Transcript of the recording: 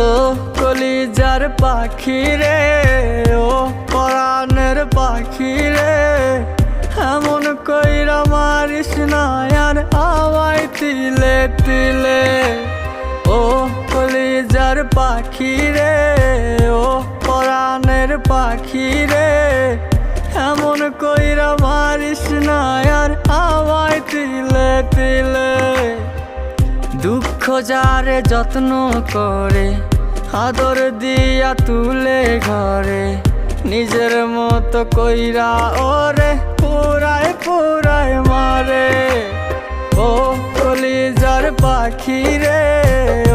ও কলিজার পাখি রে, ও পরাণের পাখি রে, এমন কইরা মারিস না আর আমায় তিলে তিলে। ও কলিজার পাখি রে, ও পরাণের পাখি রে, এমন কইরা মারিস না আর আমায় তিলে তিলে। দুঃখ যারে যত্ন করে, আদর দিয়া তুলে ঘরে, নিজের মতো কইরা ওরে পুরায় পুরায় মারে। ও কলিজার পাখি রে, ও